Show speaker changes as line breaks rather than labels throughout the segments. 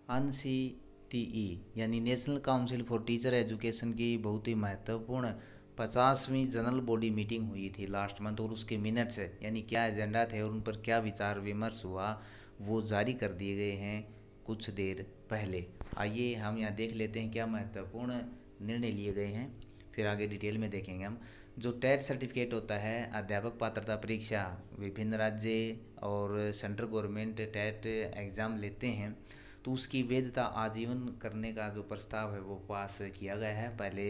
NCTE यानी national council for teacher education की बहुत ही महत्वपूर्ण 50वीं जनरल बॉडी मीटिंग हुई थी लास्ट मंथ, और उसके मिनट्स यानी क्या एजेंडा थे और उन पर क्या विचार विमर्श हुआ वो जारी कर दिए गए हैं कुछ देर पहले। आइए हम यहाँ देख लेते हैं क्या महत्वपूर्ण निर्णय लिए गए हैं, फिर आगे डिटेल में देखेंगे हम। जो टेट सर्टिफिकेट होता है, अध्यापक पात्रता परीक्षा, विभिन्न राज्य और सेंट्रल गवर्नमेंट टेट एग्ज़ाम लेते हैं तो उसकी वैधता आजीवन करने का जो प्रस्ताव है वो पास किया गया है। पहले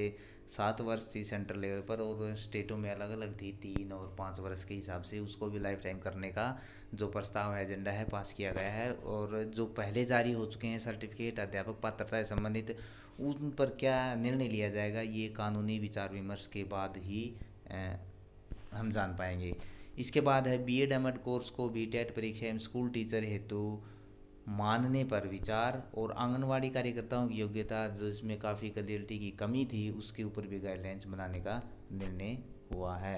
7 वर्ष थी सेंट्रल लेवल पर और स्टेटों में अलग अलग थी, 3 और 5 वर्ष के हिसाब से, उसको भी लाइफ टाइम करने का जो प्रस्ताव है एजेंडा है पास किया गया है। और जो पहले जारी हो चुके हैं सर्टिफिकेट अध्यापक पात्रता से संबंधित, उन पर क्या निर्णय लिया जाएगा ये कानूनी विचार विमर्श के बाद ही हम जान पाएंगे। इसके बाद है बीएड एमएड कोर्स को भी टेट परीक्षा एवं स्कूल टीचर हेतु मानने पर विचार, और आंगनवाड़ी कार्यकर्ताओं की योग्यता जिसमें काफ़ी क्लियरिटी की कमी थी उसके ऊपर भी गाइडलाइंस बनाने का निर्णय हुआ है।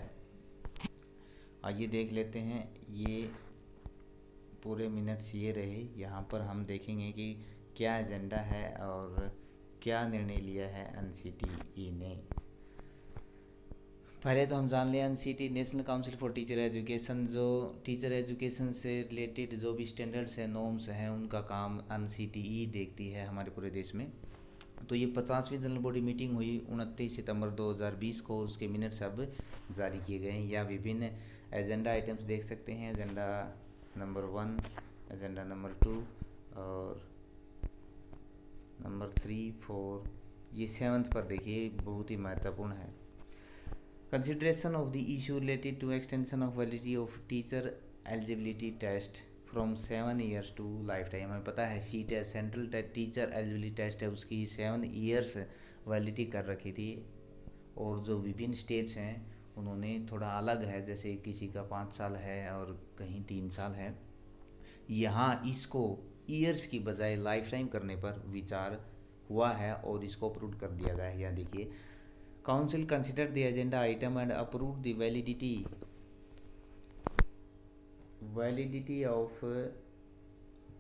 आइए देख लेते हैं, ये पूरे मिनट्स ये रहे। यहाँ पर हम देखेंगे कि क्या एजेंडा है और क्या निर्णय लिया है एनसीटीई ने। पहले तो हम जान लें NCT national council for teacher education, जो टीचर एजुकेशन से रिलेटेड जो भी स्टैंडर्ड्स हैं नॉर्म्स हैं उनका काम एनसीटीई देखती है हमारे पूरे देश में। तो ये 50वीं जनरल बॉडी मीटिंग हुई 29 सितंबर 2020 को, उसके मिनट्स अब जारी किए गए हैं। या विभिन्न एजेंडा आइटम्स देख सकते हैं, एजेंडा नंबर 1, एजेंडा नंबर 2 और नंबर 3, 4, ये 7th पर देखिए बहुत ही महत्वपूर्ण है। Consideration of the issue related to extension of validity of teacher eligibility test from 7 years to lifetime। हमें पता है सीट है सेंट्रल टीचर एलिजिबिलिटी टेस्ट है, उसकी 7 years वैलिडिटी कर रखी थी। और जो विभिन्न स्टेट्स हैं उन्होंने थोड़ा अलग है, जैसे किसी का 5 साल है और कहीं 3 साल है। यहाँ इसको ईयर्स की बजाय लाइफ टाइम करने पर विचार हुआ है और इसको अप्रूव कर दिया गया है। यहाँ देखिए, Council considered the agenda item and approved the validity of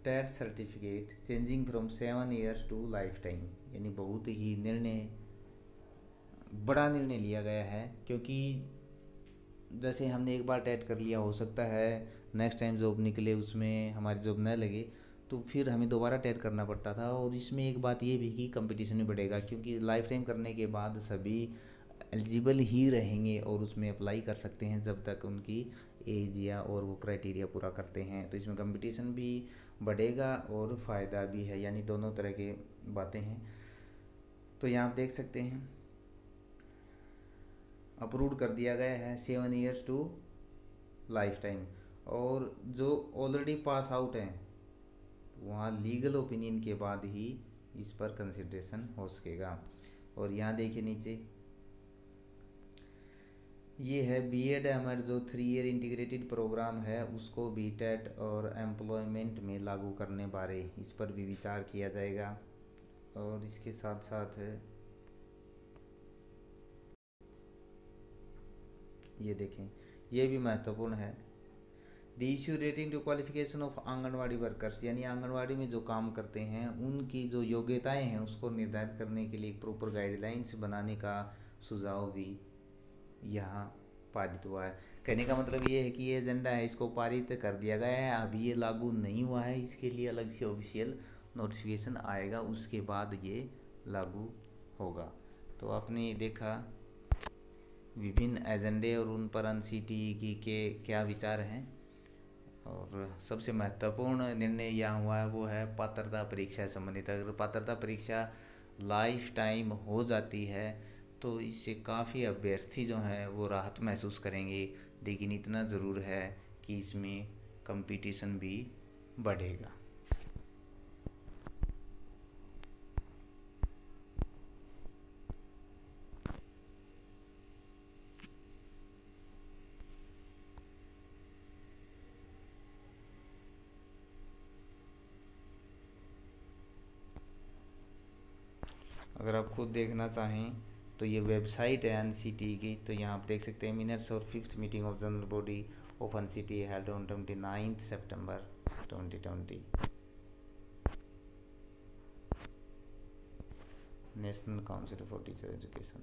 TET certificate changing from 7 years to lifetime। यानी बहुत ही बड़ा निर्णय लिया गया है, क्योंकि जैसे हमने एक बार टेट कर लिया, हो सकता है नेक्स्ट टाइम जॉब निकले उसमें हमारी जॉब न लगे तो फिर हमें दोबारा टेट करना पड़ता था। और इसमें एक बात ये भी कि कंपटीशन भी बढ़ेगा, क्योंकि लाइफ टाइम करने के बाद सभी एलिजिबल ही रहेंगे और उसमें अप्लाई कर सकते हैं जब तक उनकी एज या और वो क्राइटेरिया पूरा करते हैं। तो इसमें कंपटीशन भी बढ़ेगा और फ़ायदा भी है, यानी दोनों तरह की बातें हैं। तो यहाँ आप देख सकते हैं अप्रूव कर दिया गया है 7 years टू लाइफ टाइम। और जो ऑलरेडी पास आउट हैं वहाँ लीगल ओपिनियन के बाद ही इस पर कंसिडरेशन हो सकेगा। और यहाँ देखिए नीचे ये है बीएड एमएड जो 3 year इंटीग्रेटेड प्रोग्राम है उसको भी टेट और एम्प्लॉयमेंट में लागू करने बारे, इस पर भी विचार किया जाएगा। और इसके साथ साथ ये देखें, ये भी महत्वपूर्ण है। The issue relating to qualification of anganwadi workers, यानी आंगनवाड़ी में जो काम करते हैं उनकी जो योग्यताएं हैं उसको निर्धारित करने के लिए प्रॉपर गाइडलाइंस बनाने का सुझाव भी यहाँ पारित हुआ है। कहने का मतलब ये है कि ये एजेंडा है इसको पारित कर दिया गया है, अभी ये लागू नहीं हुआ है, इसके लिए अलग से ऑफिशियल नोटिफिकेशन आएगा, उसके बाद ये लागू होगा। तो आपने देखा विभिन्न एजेंडे और उन पर एनसीटीई की के क्या विचार हैं। और सबसे महत्वपूर्ण निर्णय यहाँ हुआ है वो है पात्रता परीक्षा से संबंधित। अगर पात्रता परीक्षा लाइफ टाइम हो जाती है तो इससे काफ़ी अभ्यर्थी जो हैं वो राहत महसूस करेंगे, लेकिन इतना ज़रूर है कि इसमें कंपटीशन भी बढ़ेगा। अगर आप खुद देखना चाहें तो ये वेबसाइट है एनसीटी की, तो यहाँ आप देख सकते हैं मिनट्स और 5th meeting of general body of NCT held on 29 September 2020। National council for teacher education.